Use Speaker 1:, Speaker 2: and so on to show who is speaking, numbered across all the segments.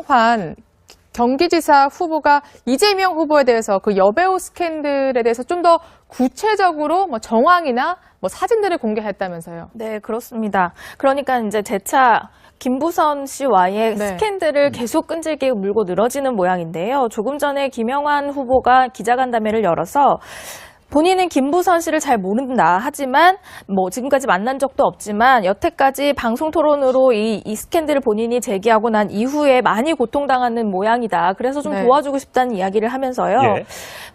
Speaker 1: 김영환 경기지사 후보가 이재명 후보에 대해서 그 여배우 스캔들에 대해서 좀 더 구체적으로 뭐 정황이나 뭐 사진들을 공개했다면서요.
Speaker 2: 네, 그렇습니다. 그러니까 이제 재차 김부선 씨와의
Speaker 1: 네.
Speaker 2: 스캔들을 계속 끈질기게 물고 늘어지는 모양인데요. 조금 전에 김영환 후보가 기자간담회를 열어서 본인은 김부선 씨를 잘 모른다. 하지만 뭐 지금까지 만난 적도 없지만 여태까지 방송 토론으로 이 스캔들을 본인이 제기하고 난 이후에 많이 고통당하는 모양이다. 그래서 좀
Speaker 1: 네.
Speaker 2: 도와주고 싶다는 이야기를 하면서요.
Speaker 3: 예.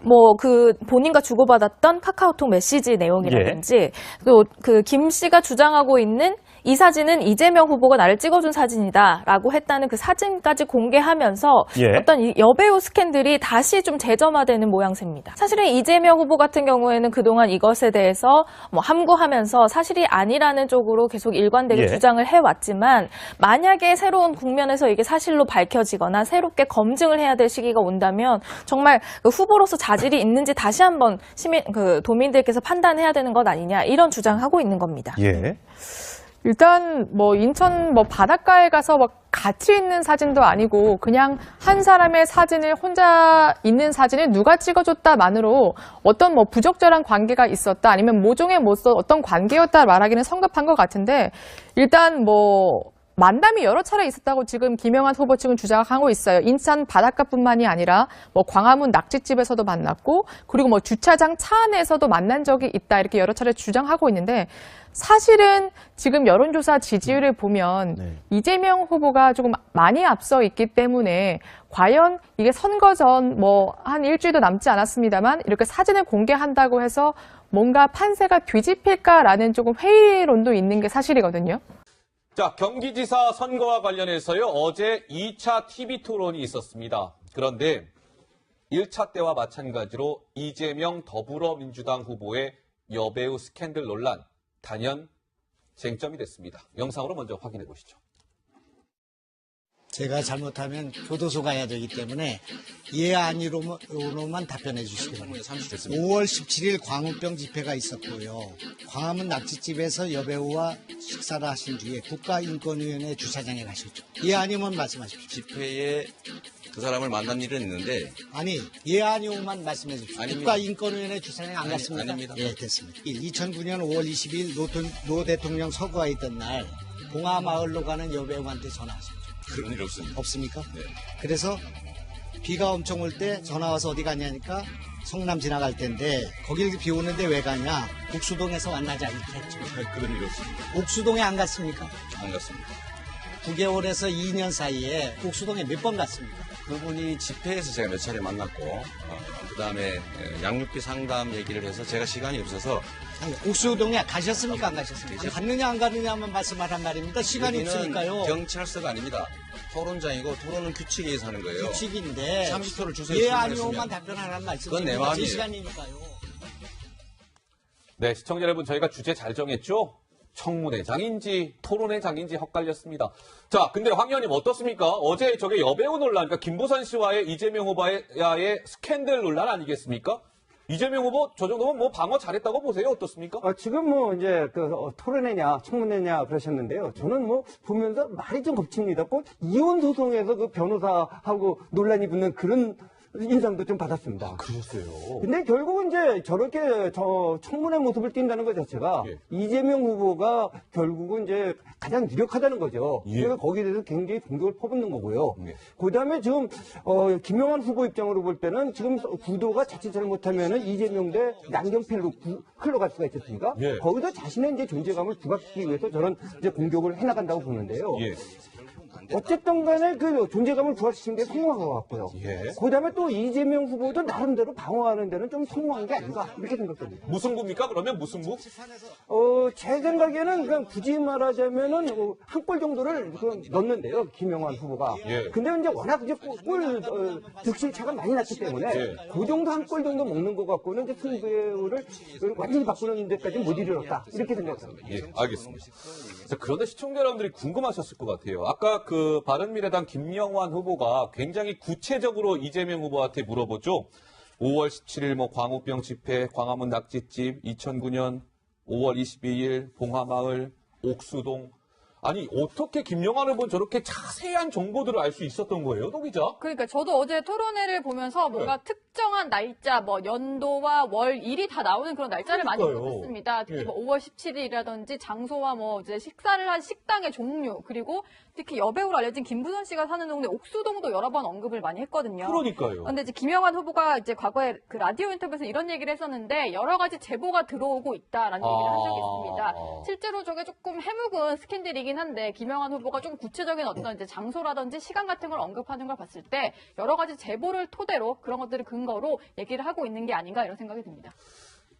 Speaker 2: 뭐 그 본인과 주고받았던 카카오톡 메시지 내용이라든지 또 그 김 씨가 주장하고 있는 이 사진은 이재명 후보가 나를 찍어준 사진이다라고 했다는 그 사진까지 공개하면서
Speaker 3: 예.
Speaker 2: 어떤 이 여배우 스캔들이 다시 좀 재점화되는 모양새입니다. 사실은 이재명 후보 같은 경우에는 그동안 이것에 대해서 뭐 함구하면서 사실이 아니라는 쪽으로 계속 일관되게
Speaker 3: 예.
Speaker 2: 주장을 해왔지만 만약에 새로운 국면에서 이게 사실로 밝혀지거나 새롭게 검증을 해야 될 시기가 온다면 정말 그 후보로서 자질이 있는지 다시 한번 도민들께서 판단해야 되는 것 아니냐 이런 주장하고 있는 겁니다.
Speaker 3: 예.
Speaker 1: 일단 뭐 인천 뭐 바닷가에 가서 막 같이 있는 사진도 아니고 그냥 한 사람의 사진을 혼자 있는 사진을 누가 찍어줬다만으로 어떤 뭐 부적절한 관계가 있었다 아니면 모종의 모습 어떤 관계였다 말하기는 성급한 것 같은데 일단 뭐 만남이 여러 차례 있었다고 지금 김영환 후보 측은 주장하고 있어요. 인천 바닷가뿐만이 아니라 뭐 광화문 낙지집에서도 만났고 그리고 뭐 주차장 차 안에서도 만난 적이 있다 이렇게 여러 차례 주장하고 있는데 사실은 지금 여론조사 지지율을 보면 이재명 후보가 조금 많이 앞서 있기 때문에 과연 이게 선거 전 뭐 한 일주일도 남지 않았습니다만 이렇게 사진을 공개한다고 해서 뭔가 판세가 뒤집힐까라는 조금 회의론도 있는 게 사실이거든요.
Speaker 4: 자, 경기지사 선거와 관련해서요, 어제 2차 TV 토론이 있었습니다. 그런데 1차 때와 마찬가지로 이재명 더불어민주당 후보의 여배우 스캔들 논란, 단연 쟁점이 됐습니다. 영상으로 먼저 확인해 보시죠.
Speaker 5: 제가 잘못하면 교도소 가야 되기 때문에 예 아니로만 답변해 주시기 바랍니다. 5월 17일 광우병 집회가 있었고요. 광화문 낙지집에서 여배우와 식사를 하신 뒤에 국가인권위원회 주차장에 가셨죠. 예 아니면 말씀하십시오.
Speaker 6: 집회에 그 사람을 만난 일은 있는데
Speaker 5: 아니 예 아니오만 말씀해 주십시오.
Speaker 6: 아닙니다.
Speaker 5: 국가인권위원회 주차장에 안 갔습니까?
Speaker 6: 아닙니다.
Speaker 5: 예, 됐습니다. 2009년 5월 20일 노 대통령 서거에 있던 날 봉화마을로 가는 여배우한테 전화하셨죠.
Speaker 6: 그런 일 없습니다.
Speaker 5: 없습니까?
Speaker 6: 네.
Speaker 5: 그래서 비가 엄청 올 때 전화 와서 어디 가냐니까 성남 지나갈 텐데 거길 비 오는데 왜 가냐? 옥수동에서 만나자 이렇게 했죠.
Speaker 6: 그런 일 없습니다.
Speaker 5: 옥수동에 안 갔습니까?
Speaker 6: 안 갔습니다.
Speaker 5: 9개월에서 2년 사이에 옥수동에 몇 번 갔습니까?
Speaker 6: 그분이 집회에서 제가 몇 차례 만났고 그다음에 양육비 상담 얘기를 해서 제가 시간이 없어서
Speaker 5: 아니, 옥수동에 가셨습니까? 안 가셨습니까? 갔느냐 안 가느냐만 말씀하란 말입니다. 시간이
Speaker 6: 여기는
Speaker 5: 없으니까요.
Speaker 6: 경찰서가 아닙니다. 토론장이고 토론은 규칙에 의해서 하는 거예요.
Speaker 5: 규칙인데
Speaker 6: 30초를 주세요.
Speaker 5: 예
Speaker 6: 질문했으면.
Speaker 5: 아니오만 답변하라는 말씀입니다.
Speaker 6: 그건 내 마음이에요.
Speaker 5: 제 시간이니까요.
Speaker 4: 네, 시청자 여러분, 저희가 주제 잘 정했죠? 청문회장인지 토론회장인지 헛갈렸습니다. 자, 근데 황 의원님 어떻습니까? 어제 저게 여배우 논란, 그러니까 김부선 씨와의 이재명 후보와의 스캔들 논란 아니겠습니까? 이재명 후보 저 정도면 뭐 방어 잘했다고 보세요? 어떻습니까?
Speaker 3: 지금 뭐 이제 토론회냐 청문회냐 그러셨는데요. 저는 뭐 보면서 말이 좀 겹칩니다. 꼭 이혼 소송에서 그 변호사하고 논란이 붙는 그런 인상도 좀 받았습니다.
Speaker 4: 그랬어요.
Speaker 3: 근데 결국은 이제 저렇게 청문회 모습을 띈다는 것 자체가
Speaker 4: 예.
Speaker 3: 이재명 후보가 결국은 이제 가장 유력하다는 거죠.
Speaker 4: 예.
Speaker 3: 그래서 거기에 대해서 굉장히 공격을 퍼붓는 거고요.
Speaker 4: 예.
Speaker 3: 그다음에 지금 김영환 후보 입장으로 볼 때는 지금 구도가 자칫 잘못하면은 이재명 대 남경필로 흘러갈 수가 있었으니까
Speaker 4: 예.
Speaker 3: 거기서 자신의 이제 존재감을 부각시키기 위해서 저는 이제 공격을 해나간다고 보는데요.
Speaker 4: 예.
Speaker 3: 어쨌든 간에 그 존재감을 부각시킨 게 성공한 것 같고요.
Speaker 4: 예.
Speaker 3: 그 다음에 또 이재명 후보도 나름대로 방어하는 데는 좀 성공한 게 아닌가, 이렇게 생각됩니다.
Speaker 4: 무승부입니까? 그러면 무승부?
Speaker 3: 제 생각에는 그냥 굳이 말하자면은 한 골 정도를 넣는데요, 김영환 후보가.
Speaker 4: 예.
Speaker 3: 근데 이제 워낙 이제 득실 차가 많이 났기 때문에
Speaker 4: 예.
Speaker 3: 그 정도 한 골 정도 먹는 것 갖고는 이제 승부를 완전히 바꾸는 데까지 못 이르렀다, 이렇게 생각합니다.
Speaker 4: 예, 알겠습니다. 자, 그런데 시청자 여러분들이 궁금하셨을 것 같아요. 아까 그 바른미래당 김영환 후보가 굉장히 구체적으로 이재명 후보한테 물어보죠. 5월 17일 뭐 광우병 집회, 광화문 낙지집, 2009년 5월 22일 봉화마을, 옥수동. 아니 어떻게 김영환 후보는 저렇게 자세한 정보들을 알 수 있었던 거예요, 노 기자?
Speaker 7: 그러니까 저도 어제 토론회를 보면서 뭔가 특정한 날짜, 뭐 연도와 월, 일이 다 나오는 그런 날짜를 많이
Speaker 4: 그러니까요.
Speaker 7: 봤습니다. 특히
Speaker 4: 예.
Speaker 7: 뭐 5월 17일이라든지 장소와 뭐 이제 식사를 한 식당의 종류, 그리고 특히 여배우로 알려진 김부선 씨가 사는 동네 옥수동도 여러 번 언급을 많이 했거든요.
Speaker 4: 그러니까요.
Speaker 7: 근데 이제 김영환 후보가 이제 과거에 그 라디오 인터뷰에서 이런 얘기를 했었는데 여러 가지 제보가 들어오고 있다라는 얘기를 한 적이 있습니다. 실제로 저게 조금 해묵은 스캔들이긴 한데 김영환 후보가 좀 구체적인 어떤 이제 장소라든지 시간 같은 걸 언급하는 걸 봤을 때 여러 가지 제보를 토대로 그런 것들을 근거로 얘기를 하고 있는 게 아닌가 이런 생각이 듭니다.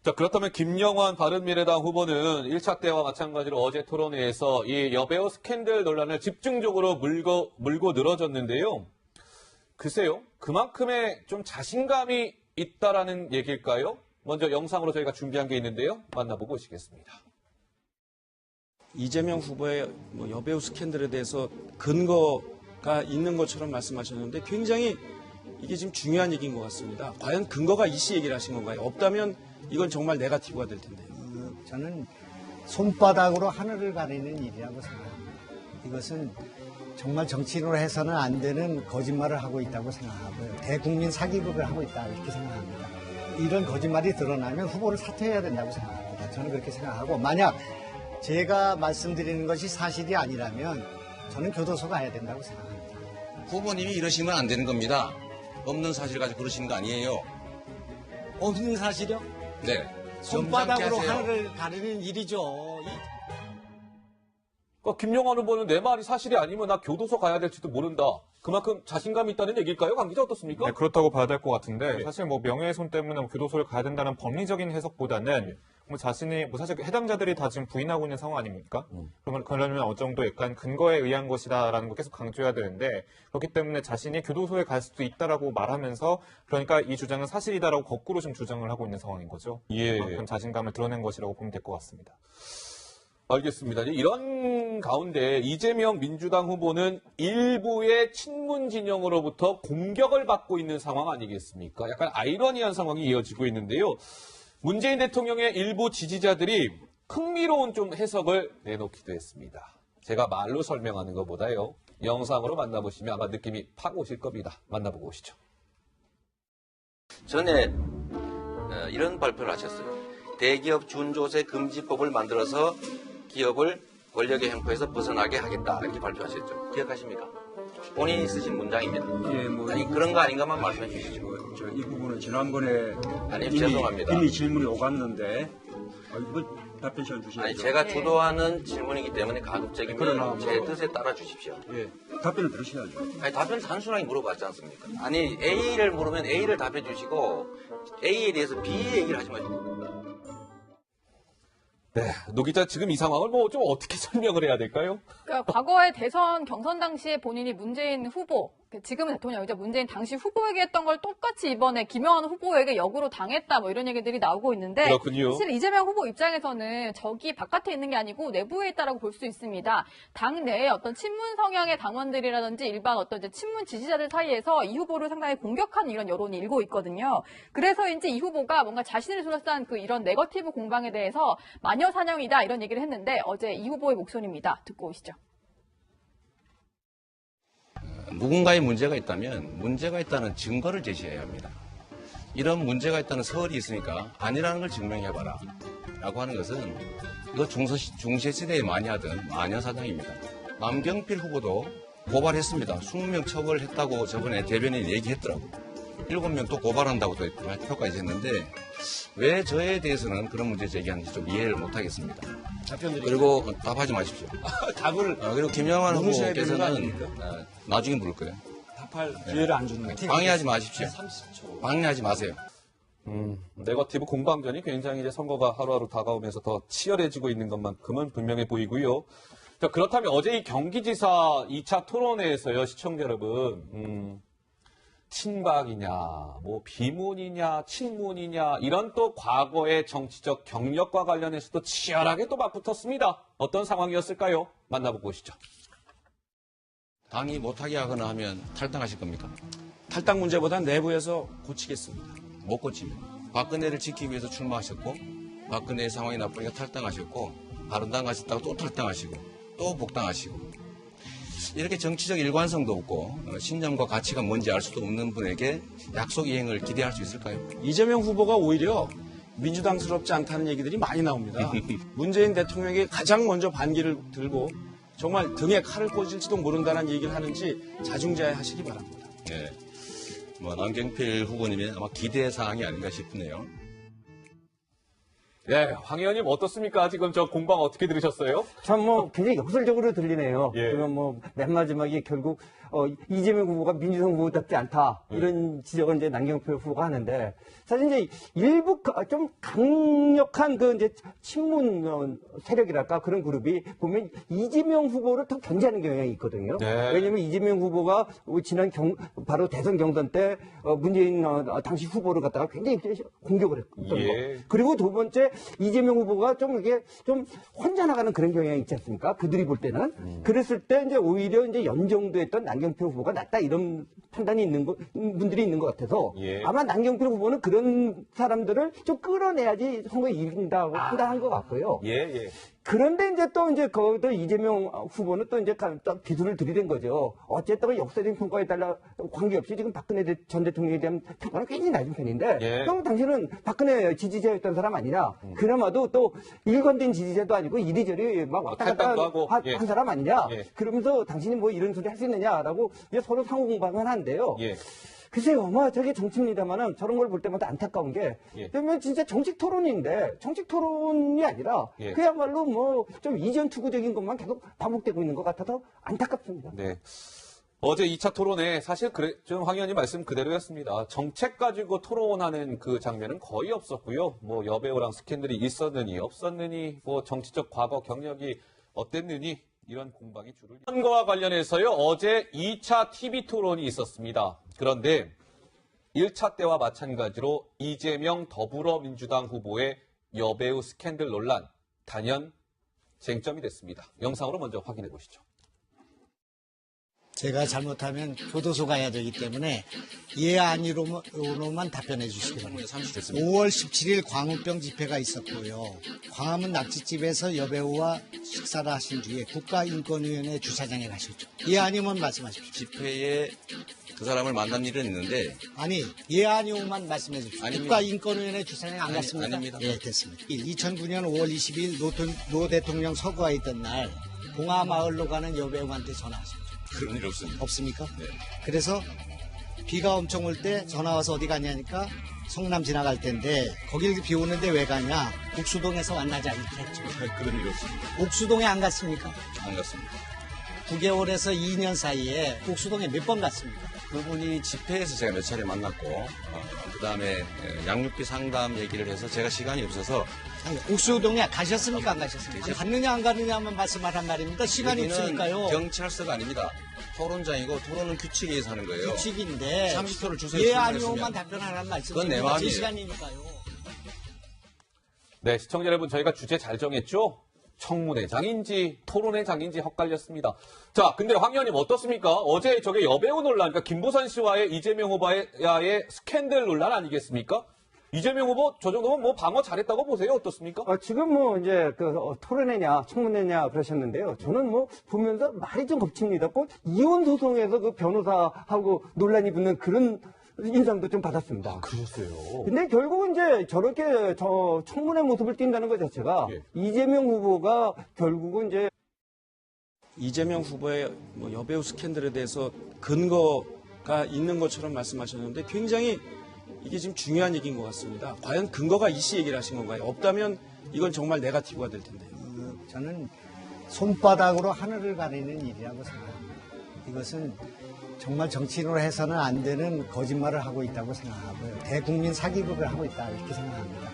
Speaker 4: 자, 그렇다면 김영환 바른미래당 후보는 1차 때와 마찬가지로 어제 토론회에서 이 여배우 스캔들 논란을 집중적으로 물고 늘어졌는데요. 글쎄요, 그만큼의 좀 자신감이 있다라는 얘기일까요? 먼저 영상으로 저희가 준비한 게 있는데요. 만나보고 오시겠습니다.
Speaker 8: 이재명 후보의 여배우 스캔들에 대해서 근거가 있는 것처럼 말씀하셨는데 굉장히 이게 지금 중요한 얘기인 것 같습니다. 과연 근거가 있이 얘기를 하신 건가요? 없다면 이건 정말 네거티브가 될 텐데요.
Speaker 5: 저는 손바닥으로 하늘을 가리는 일이라고 생각합니다. 이것은 정말 정치인으로 해서는 안 되는 거짓말을 하고 있다고 생각하고요. 대국민 사기극을 하고 있다 이렇게 생각합니다. 이런 거짓말이 드러나면 후보를 사퇴해야 된다고 생각합니다. 저는 그렇게 생각하고 만약 제가 말씀드리는 것이 사실이 아니라면 저는 교도소 가야 된다고 생각합니다.
Speaker 6: 후보님이 이러시면 안 되는 겁니다. 없는 사실 가지고 그러시는 거 아니에요.
Speaker 5: 없는 사실이요?
Speaker 6: 네.
Speaker 5: 손바닥으로
Speaker 6: 점잖게 하세요.
Speaker 5: 하늘을 가리는 일이죠.
Speaker 4: 그러니까 김영환 후보는 내 말이 사실이 아니면 나 교도소 가야 될지도 모른다. 그만큼 자신감이 있다는 얘기일까요? 강 기자 어떻습니까?
Speaker 9: 네, 그렇다고 봐야 될 것 같은데
Speaker 4: 네.
Speaker 9: 사실 뭐 명예훼손 때문에 교도소를 가야 된다는 법리적인 해석보다는 뭐 자신이 뭐 사실 해당자들이 다 지금 부인하고 있는 상황 아닙니까? 그러면 어느 정도 약간 근거에 의한 것이다라는 거 계속 강조해야 되는데 그렇기 때문에 자신이 교도소에 갈 수도 있다라고 말하면서 그러니까 이 주장은 사실이다라고 거꾸로 좀 주장을 하고 있는 상황인 거죠.
Speaker 4: 예.
Speaker 9: 그만큼 자신감을 드러낸 것이라고 보면 될 것 같습니다.
Speaker 4: 알겠습니다. 이런 가운데 이재명 민주당 후보는 일부의 친문 진영으로부터 공격을 받고 있는 상황 아니겠습니까? 약간 아이러니한 상황이 이어지고 있는데요. 문재인 대통령의 일부 지지자들이 흥미로운 좀 해석을 내놓기도 했습니다. 제가 말로 설명하는 것보다요. 영상으로 만나보시면 아마 느낌이 팍 오실 겁니다. 만나보고 오시죠.
Speaker 6: 전에 이런 발표를 하셨어요. 대기업 준조세 금지법을 만들어서 기업을 권력의 횡포에서 벗어나게 하겠다 이렇게 발표하셨죠. 기억하십니까? 본인이 쓰신 문장입니다.
Speaker 10: 예, 뭐
Speaker 6: 아니 그런 거 아닌가만 말씀해 주시죠.
Speaker 10: 이 부분은 지난번에
Speaker 6: 아니 죄송합니다.
Speaker 10: 이미 질문이 오갔는데 이거 답변 시간 주셔야죠.
Speaker 6: 아니 제가 주도하는 질문이기 때문에 가급적이면
Speaker 10: 그러나
Speaker 6: 제
Speaker 10: 뭐-
Speaker 6: 뜻에 따라 주십시오.
Speaker 10: 예, 답변을 들으셔야죠.
Speaker 6: 아니 답변 단순하게 물어봤지 않습니까? 아니 A를 물으면 A를 답해 주시고 A에 대해서 B 얘기를 하지 마시고.
Speaker 4: 네, 노 기자 지금 이 상황을 뭐 좀 어떻게 설명을 해야 될까요?
Speaker 7: 그러니까 과거에 대선 경선 당시에 본인이 문재인 후보, 지금은 대통령이죠. 문재인 당시 후보에게 했던 걸 똑같이 이번에 김영환 후보에게 역으로 당했다 뭐 이런 얘기들이 나오고 있는데
Speaker 4: 그렇군요.
Speaker 7: 사실 이재명 후보 입장에서는 적이 바깥에 있는 게 아니고 내부에 있다라고 볼 수 있습니다. 당 내에 어떤 친문 성향의 당원들이라든지 일반 어떤 이제 친문 지지자들 사이에서 이 후보를 상당히 공격하는 이런 여론이 일고 있거든요. 그래서인지 이 후보가 뭔가 자신을 둘러싼 그 이런 네거티브 공방에 대해서 마녀 사냥이다 이런 얘기를 했는데 어제 이 후보의 목소리입니다. 듣고 오시죠.
Speaker 6: 누군가의 문제가 있다면 문제가 있다는 증거를 제시해야 합니다. 이런 문제가 있다는 설이 있으니까 아니라는 걸 증명해봐라 라고 하는 것은 이거 중세시대에 많이 하던 마녀사냥입니다. 남경필 후보도 고발했습니다. 20명 처벌했다고 저번에 대변인이 얘기했더라고요. 7명 또 고발한다고 또 발표까지 했는데 왜 저에 대해서는 그런 문제 제기하는지 좀 이해를 못하겠습니다. 그리고 답하지 마십시오.
Speaker 8: 답을
Speaker 6: 그리고 김영환
Speaker 8: 물으셔야 되는 거
Speaker 6: 후보께서는
Speaker 8: 아닙니까?
Speaker 6: 나중에 물을 거예요.
Speaker 8: 답할 기회를 안 주는 거예요.
Speaker 6: 방해하지 마십시오.
Speaker 8: 30초.
Speaker 6: 방해하지 마세요.
Speaker 4: 네거티브 공방전이 굉장히 이제 선거가 하루하루 다가오면서 더 치열해지고 있는 것만큼은 분명해 보이고요. 자, 그렇다면 어제 이 경기지사 2차 토론회에서요, 시청자 여러분, 친박이냐, 뭐 비문이냐, 친문이냐 이런 또 과거의 정치적 경력과 관련해서도 치열하게 또 맞붙었습니다. 어떤 상황이었을까요? 만나보고 오시죠.
Speaker 6: 당이 못하게 하거나 하면 탈당하실 겁니까?
Speaker 8: 탈당 문제보다 내부에서 고치겠습니다.
Speaker 6: 못 고치면. 박근혜를 지키기 위해서 출마하셨고 박근혜의 상황이 나쁘니까 탈당하셨고 바른당 가셨다가 또 탈당하시고 또 복당하시고 이렇게 정치적 일관성도 없고 신념과 가치가 뭔지 알 수도 없는 분에게 약속 이행을 기대할 수 있을까요?
Speaker 8: 이재명 후보가 오히려 민주당스럽지 않다는 얘기들이 많이 나옵니다. 문재인 대통령에게 가장 먼저 반기를 들고 정말 등에 칼을 꽂을지도 모른다는 얘기를 하는지 자중자애하시기 바랍니다.
Speaker 6: 네. 남경필 후보님의 아마 기대 사항이 아닌가 싶네요.
Speaker 4: 네, 황 의원님 어떻습니까? 지금 저 공방 어떻게 들으셨어요?
Speaker 3: 참 굉장히 역설적으로 들리네요.
Speaker 4: 예.
Speaker 3: 그러면 맨 마지막에 결국 이재명 후보가 민주당 후보답지 않다 이런 지적을 이제 남경필 후보가 하는데 사실 이제 일부 좀 강력한 그 이제 친문 세력이랄까 그런 그룹이 보면 이재명 후보를 더 견제하는 경향이 있거든요.
Speaker 4: 네.
Speaker 3: 왜냐하면 이재명 후보가 지난 바로 대선 경선 때 문재인 당시 후보를 갖다가 굉장히 공격을 했던
Speaker 4: 예.
Speaker 3: 거. 그리고 두 번째 이재명 후보가 좀 이게 좀 혼자 나가는 그런 경향이 있지 않습니까? 그들이 볼 때는. 그랬을 때 이제 오히려 이제 연정도했던 남경필 후보가 낫다 이런 판단이 있는 분들이 있는 것 같아서
Speaker 4: 예.
Speaker 3: 아마 남경필 후보는 그런 사람들을 좀 끌어내야지 선거에 이긴다고 판단한 것 같고요.
Speaker 4: 예.
Speaker 3: 그런데 이제 거기도 이재명 후보는 또 이제 비수를 들이댄 거죠. 어쨌든 역사적인 평가에 따라 관계없이 지금 박근혜 전 대통령에 대한 평가는 굉장히 낮은 편인데,
Speaker 4: 예.
Speaker 3: 그럼 당신은 박근혜 지지자였던 사람 아니냐? 그나마도 또 일관된 지지자도 아니고 이리저리 막 왔다 갔다
Speaker 4: 탈당도 하고, 예.
Speaker 3: 한 사람 아니냐?
Speaker 4: 예.
Speaker 3: 그러면서 당신이 뭐 이런 소리 할 수 있느냐라고 이제 서로 상호공방을 하는데요.
Speaker 4: 예.
Speaker 3: 글쎄요, 저게 정치입니다만은 저런 걸 볼 때마다 안타까운 게,
Speaker 4: 예.
Speaker 3: 그러면 진짜 정식 토론인데, 정식 토론이 아니라,
Speaker 4: 예.
Speaker 3: 그야말로 좀 이전 투구적인 것만 계속 반복되고 있는 것 같아서 안타깝습니다.
Speaker 4: 네. 어제 2차 토론에 사실 좀 황 의원님 말씀 그대로였습니다. 정책 가지고 토론하는 그 장면은 거의 없었고요. 여배우랑 스캔들이 있었느니 없었느니 정치적 과거 경력이 어땠느니 이런 공방이 주를 선거와 관련해서요. 어제 2차 TV 토론이 있었습니다. 그런데 1차 때와 마찬가지로 이재명 더불어민주당 후보의 여배우 스캔들 논란 단연 쟁점이 됐습니다. 영상으로 먼저 확인해 보시죠.
Speaker 5: 제가 잘못하면 교도소 가야 되기 때문에 예 아니로만 답변해 주시기 바랍니다. 5월 17일 광우병 집회가 있었고요. 광화문 낙지집에서 여배우와 식사를 하신 뒤에 국가인권위원회 주차장에 가셨죠. 예 아니면 말씀하십시오.
Speaker 6: 집회에 그 사람을 만난 일은 있는데
Speaker 5: 아니 예 아니오만 말씀해 주십시오.
Speaker 6: 아닙니다.
Speaker 5: 국가인권위원회 주차장에 안 갔습니까?
Speaker 6: 아닙니다.
Speaker 5: 예, 됐습니다. 2009년 5월 20일 노 대통령 서거에 있던 날 봉화마을로 가는 여배우한테 전화하셨죠.
Speaker 6: 그런 일 없습니다.
Speaker 5: 없습니까?
Speaker 6: 네.
Speaker 5: 그래서 비가 엄청 올 때 전화 와서 어디 가냐니까 성남 지나갈 텐데 거길 비 오는데 왜 가냐? 옥수동에서 만나자 이렇게 했죠.
Speaker 6: 그런 일 없습니다.
Speaker 5: 옥수동에 안 갔습니까?
Speaker 6: 안 갔습니다.
Speaker 5: 9개월에서 2년 사이에 옥수동에 몇 번 갔습니까?
Speaker 6: 그분이 집회에서 제가 몇 차례 만났고 그다음에 양육비 상담 얘기를 해서 제가 시간이 없어서
Speaker 5: 아니, 옥수동에 가셨습니까? 안 가셨습니까? 갔느냐 안 갔느냐만 말씀하란 말입니다. 시간이
Speaker 6: 여기는
Speaker 5: 없으니까요.
Speaker 6: 경찰서가 아닙니다. 토론장이고 토론은 규칙에 의해서 하는 거예요.
Speaker 5: 규칙인데
Speaker 6: 30초를 주세요.
Speaker 5: 예
Speaker 6: 질문했으면.
Speaker 5: 아니오만 답변하라는 말씀입니다.
Speaker 6: 그건 내 마음이에요.
Speaker 5: 제 시간이니까요.
Speaker 4: 네, 시청자 여러분 저희가 주제 잘 정했죠? 청문회장인지 토론회장인지 헛갈렸습니다. 자, 근데 황 의원님 어떻습니까? 어제 저게 여배우 논란, 그러니까 김부선 씨와의 이재명 후보와의 스캔들 논란 아니겠습니까? 이재명 후보 저 정도면 방어 잘했다고 보세요. 어떻습니까?
Speaker 3: 지금 이제 토론회냐 청문회냐 그러셨는데요. 저는 보면서 말이 좀 겹칩니다. 꼭 이혼 소송에서 그 변호사하고 논란이 붙는 그런 인상도 좀 받았습니다.
Speaker 4: 그러세요.
Speaker 3: 근데 결국은 이제 저렇게 청문회 모습을 띈다는 것 자체가
Speaker 4: 예.
Speaker 3: 이재명 후보가 결국은 이제
Speaker 8: 이재명 후보의 여배우 스캔들에 대해서 근거가 있는 것처럼 말씀하셨는데 굉장히 이게 지금 중요한 얘기인 것 같습니다. 과연 근거가 있이 얘기를 하신 건가요? 없다면 이건 정말 네거티브가 될 텐데요.
Speaker 5: 저는 손바닥으로 하늘을 가리는 일이라고 생각합니다. 이것은 정말 정치인으로 해서는 안 되는 거짓말을 하고 있다고 생각하고요. 대국민 사기극을 하고 있다 이렇게 생각합니다.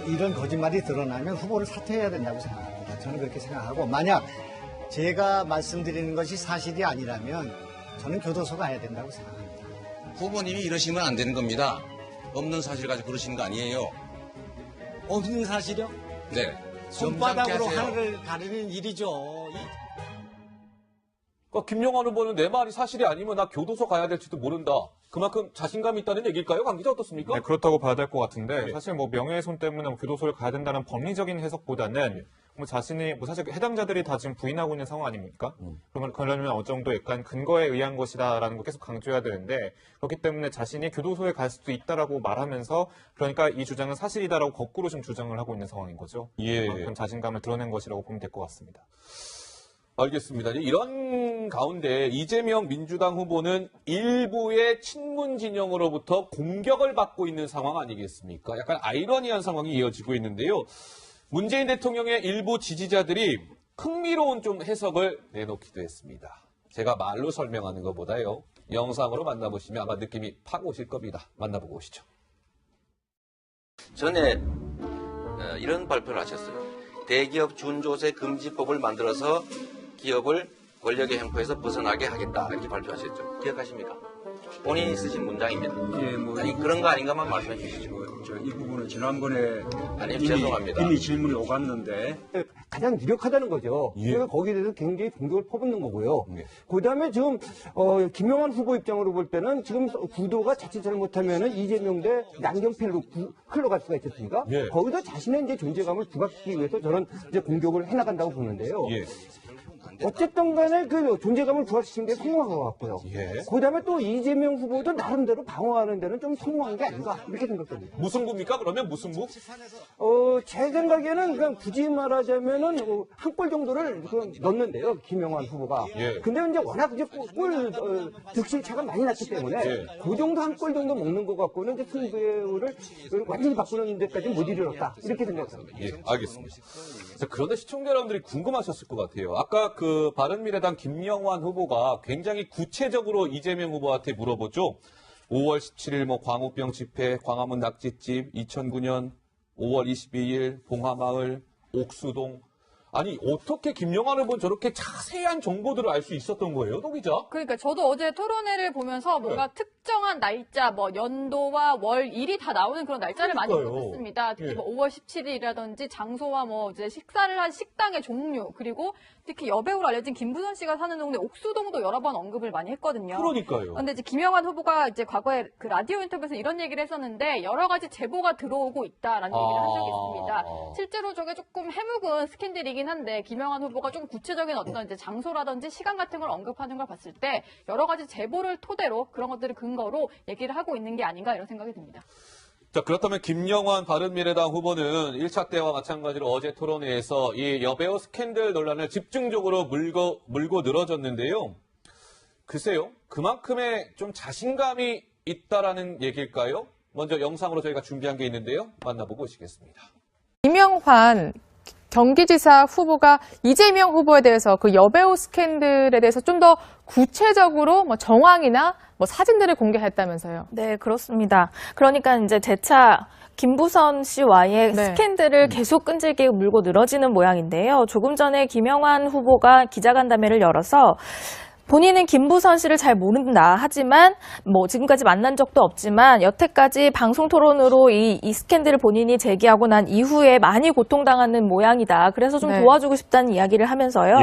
Speaker 5: 이런 거짓말이 드러나면 후보를 사퇴해야 된다고 생각합니다. 저는 그렇게 생각하고 만약 제가 말씀드리는 것이 사실이 아니라면 저는 교도소 가야 된다고 생각합니다.
Speaker 6: 후보님이 이러시면 안 되는 겁니다. 없는 사실 가지고 그러시는 거 아니에요.
Speaker 5: 없는 사실이요?
Speaker 6: 네.
Speaker 5: 손바닥으로
Speaker 6: 점잖게 하세요.
Speaker 5: 하늘을 가리는 일이죠.
Speaker 4: 그러니까 김용환 후보는 내 말이 사실이 아니면 나 교도소 가야 될지도 모른다. 그만큼 자신감이 있다는 얘기일까요? 강 기자 어떻습니까?
Speaker 9: 네, 그렇다고 봐야 될 것 같은데
Speaker 4: 예.
Speaker 9: 사실 명예훼손 때문에 교도소를 가야 된다는 법리적인 해석보다는 자신이 사실 해당자들이 다 지금 부인하고 있는 상황 아닙니까? 그러면 어느 정도 약간 근거에 의한 것이다라는 거 계속 강조해야 되는데 그렇기 때문에 자신이 교도소에 갈 수도 있다라고 말하면서 그러니까 이 주장은 사실이다라고 거꾸로 좀 주장을 하고 있는 상황인 거죠. 그만큼 자신감을 드러낸 것이라고 보면 될 것 같습니다.
Speaker 4: 알겠습니다. 이런 가운데 이재명 민주당 후보는 일부의 친문 진영으로부터 공격을 받고 있는 상황 아니겠습니까? 약간 아이러니한 상황이 이어지고 있는데요. 문재인 대통령의 일부 지지자들이 흥미로운 좀 해석을 내놓기도 했습니다. 제가 말로 설명하는 것보다요. 영상으로 만나보시면 아마 느낌이 팍 오실 겁니다. 만나보고 오시죠.
Speaker 6: 전에 이런 발표를 하셨어요. 대기업 준조세 금지법을 만들어서 기업을 권력의 횡포에서 벗어나게 하겠다 이렇게 발표하셨죠. 기억하십니까? 본인이 쓰신 문장입니다. 아니, 그런 거 아닌가만 말씀해 주시죠.
Speaker 10: 이 부분은 지난번에
Speaker 6: 죄송합니다.
Speaker 10: 이미 질문이 오갔는데
Speaker 3: 가장 유력하다는 거죠. 그래서 거기에 대해서 굉장히 공격을 퍼붓는 거고요. 그 다음에 지금, 김영환 후보 입장으로 볼 때는 지금 구도가 자칫 잘못하면은 이재명 대 양경필로 흘러갈 수가 있지 않습니까? 거기서 자신의 이제 존재감을 부각시키기 위해서 저는 이제 공격을 해나간다고 보는데요. 어쨌든 간에 그 존재감을 부각시키는 데 성공한 것 같고요. 그 다음에 또 이재명 후보도 나름대로 방어하는 데는 좀 성공한 게 아닌가 이렇게 생각됩니다.
Speaker 4: 무승부입니까? 그러면 무승부?
Speaker 3: 제 생각에는 그냥 굳이 말하자면은 한 골 정도를 넣는데요. 김영환 후보가. 근데 이제 워낙 이제 골 득실 차가 많이 났기 때문에 그 정도 한 골 정도 먹는 것 갖고는 이제 승부를 완전히 바꾸는 데까지 못 이르렀다 이렇게 생각합니다.
Speaker 4: 알겠습니다. 자, 그런데 시청자 여러분들이 궁금하셨을 것 같아요. 아까 그 바른미래당 김영환 후보가 굉장히 구체적으로 이재명 후보한테 물어보죠. 5월 17일 광우병 집회, 광화문 낙지집, 2009년 5월 22일 봉하마을, 옥수동. 아니 어떻게 김영환 후보는 저렇게 자세한 정보들을 알 수 있었던 거예요, 도 기자?
Speaker 7: 그러니까 저도 어제 토론회를 보면서 뭔가 특정한 날짜, 뭐 연도와 월, 일이 다 나오는 그런 날짜를 많이 보겠습니다. 특히 뭐 5월 17일이라든지 장소와 뭐 이제 식사를 한 식당의 종류, 그리고 특히 여배우로 알려진 김부선 씨가 사는 동네 옥수동도 여러 번 언급을 많이 했거든요.
Speaker 4: 그러니까요.
Speaker 7: 근데 이제 김영환 후보가 이제 과거에 그 라디오 인터뷰에서 이런 얘기를 했었는데 여러 가지 제보가 들어오고 있다라는 얘기를 한 적이 있습니다. 실제로 저게 조금 해묵은 스캔들이긴 한데 김영환 후보가 좀 구체적인 어떤 이제 장소라든지 시간 같은 걸 언급하는 걸 봤을 때 여러 가지 제보를 토대로 그런 것들을 근거로 얘기를 하고 있는 게 아닌가 이런 생각이 듭니다.
Speaker 4: 자, 그렇다면 김영환 바른미래당 후보는 1차 때와 마찬가지로 어제 토론회에서 이 여배우 스캔들 논란을 집중적으로 물고 늘어졌는데요. 글쎄요, 그만큼의 좀 자신감이 있다라는 얘기일까요? 먼저 영상으로 저희가 준비한 게 있는데요. 만나보고 오시겠습니다.
Speaker 1: 김영환 경기지사 후보가 이재명 후보에 대해서 그 여배우 스캔들에 대해서 좀 더 구체적으로 뭐 정황이나 뭐 사진들을 공개했다면서요.
Speaker 2: 네, 그렇습니다. 그러니까 이제 재차 김부선 씨와의 스캔들을 계속 끈질기게 물고 늘어지는 모양인데요. 조금 전에 김영환 후보가 기자간담회를 열어서 본인은 김부선 씨를 잘 모른다 하지만 뭐 지금까지 만난 적도 없지만 여태까지 방송 토론으로 이 스캔들을 본인이 제기하고 난 이후에 많이 고통당하는 모양이다. 그래서 좀 도와주고 싶다는 이야기를 하면서요.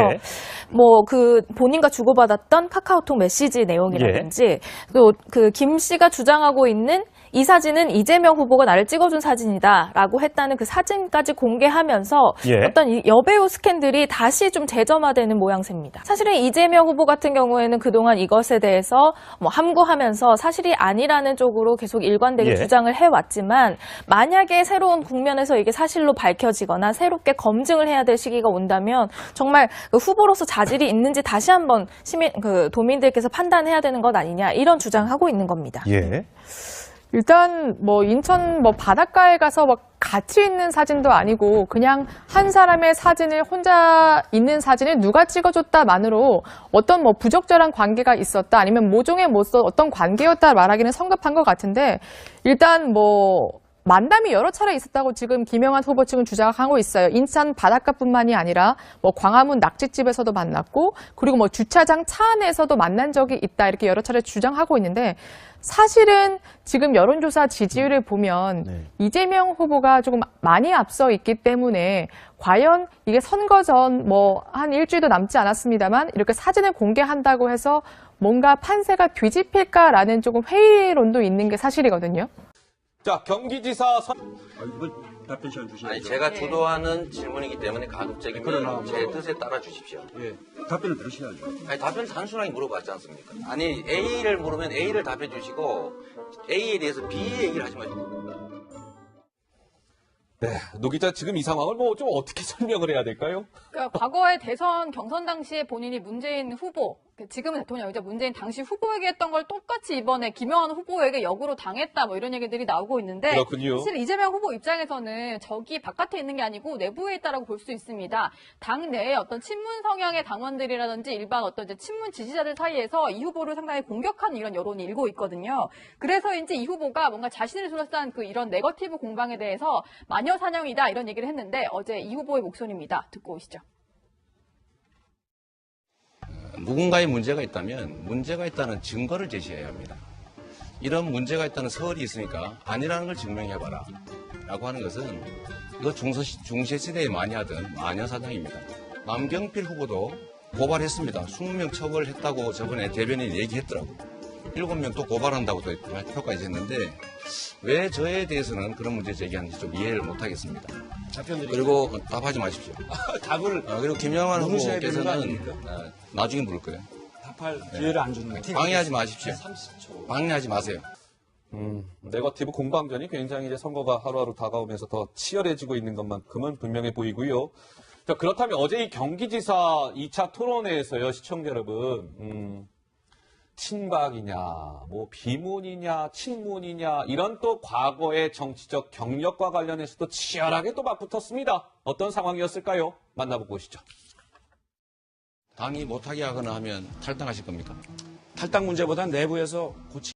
Speaker 2: 뭐 그 본인과 주고받았던 카카오톡 메시지 내용이라든지 또 그 김 씨가 주장하고 있는 이 사진은 이재명 후보가 나를 찍어준 사진이다라고 했다는 그 사진까지 공개하면서 어떤 이 여배우 스캔들이 다시 좀 재점화되는 모양새입니다. 사실은 이재명 후보 같은 경우에는 그동안 이것에 대해서 뭐 함구하면서 사실이 아니라는 쪽으로 계속 일관되게 주장을 해왔지만 만약에 새로운 국면에서 이게 사실로 밝혀지거나 새롭게 검증을 해야 될 시기가 온다면 정말 그 후보로서 자질이 있는지 다시 한번 도민들께서 판단해야 되는 것 아니냐 이런 주장하고 있는 겁니다.
Speaker 1: 일단 뭐 인천 뭐 바닷가에 가서 막 같이 있는 사진도 아니고 그냥 한 사람의 사진을 혼자 있는 사진을 누가 찍어줬다만으로 어떤 뭐 부적절한 관계가 있었다 아니면 모종의 어떤 관계였다 말하기는 성급한 것 같은데 일단 뭐 만남이 여러 차례 있었다고 지금 김영환 후보 측은 주장하고 있어요. 인천 바닷가뿐만이 아니라 뭐 광화문 낙지집에서도 만났고 그리고 뭐 주차장 차 안에서도 만난 적이 있다 이렇게 여러 차례 주장하고 있는데 사실은 지금 여론조사 지지율을 보면 이재명 후보가 조금 많이 앞서 있기 때문에 과연 이게 선거 전 뭐 한 일주일도 남지 않았습니다만 이렇게 사진을 공개한다고 해서 뭔가 판세가 뒤집힐까라는 조금 회의론도 있는 게 사실이거든요.
Speaker 4: 자, 경기지사
Speaker 10: 이거 답변 시간 주시죠.
Speaker 6: 아니, 제가 주도하는 질문이기 때문에 가급적이면 제 뜻에 따라 주십시오.
Speaker 10: 예, 답변을 들으셔야죠.
Speaker 6: 아니, 답변 단순하게 물어봤지 않습니까? 아니, A를 물으면 A를 답해 주시고, A에 대해서 B 얘기를 하지 마시고.
Speaker 4: 네, 노 기자 지금 이 상황을 뭐 좀 어떻게 설명을 해야 될까요?
Speaker 7: 그러니까 과거에 대선 경선 당시에 본인이 문재인 후보, 지금은 대통령이죠. 문재인 당시 후보에게 했던 걸 똑같이 이번에 김영환 후보에게 역으로 당했다 뭐 이런 얘기들이 나오고 있는데
Speaker 4: 그렇군요.
Speaker 7: 사실 이재명 후보 입장에서는 적이 바깥에 있는 게 아니고 내부에 있다라고 볼 수 있습니다. 당 내에 어떤 친문 성향의 당원들이라든지 일반 어떤 이제 친문 지지자들 사이에서 이 후보를 상당히 공격하는 이런 여론이 일고 있거든요. 그래서인지 이 후보가 뭔가 자신을 둘러싼 그 이런 네거티브 공방에 대해서 마녀 사냥이다 이런 얘기를 했는데 어제 이 후보의 목소리입니다. 듣고 오시죠.
Speaker 6: 누군가의 문제가 있다면 문제가 있다는 증거를 제시해야 합니다. 이런 문제가 있다는 설이 있으니까 아니라는 걸 증명해봐라 라고 하는 것은 이거 중세시대에 많이 하던 마녀사냥입니다. 남경필 후보도 고발했습니다. 20명 처벌했다고 저번에 대변인이 얘기했더라고요. 7명 또 고발한다고 또 발표까지 했는데 왜 저에 대해서는 그런 문제 제기하는지 좀 이해를 못하겠습니다. 그리고 답하지 마십시오.
Speaker 8: 답을
Speaker 6: 그리고 김영환
Speaker 8: 물으셔야 되는 거
Speaker 6: 후보께서는
Speaker 8: 아닙니까?
Speaker 6: 나중에 물을 거예요.
Speaker 8: 답할 기회를 안 주는 거예요.
Speaker 6: 방해하지 마십시오. 방해하지 마세요.
Speaker 4: 네거티브 공방전이 굉장히 이제 선거가 하루하루 다가오면서 더 치열해지고 있는 것만큼은 분명해 보이고요. 자, 그렇다면 어제 이 경기지사 2차 토론회에서요, 시청자 여러분, 친박이냐, 뭐 비문이냐, 친문이냐 이런 또 과거의 정치적 경력과 관련해서도 치열하게 또 맞붙었습니다. 어떤 상황이었을까요? 만나보고 오시죠.
Speaker 6: 당이 못하게 하거나 하면 탈당하실 겁니까?
Speaker 8: 탈당 문제보다 내부에서 고치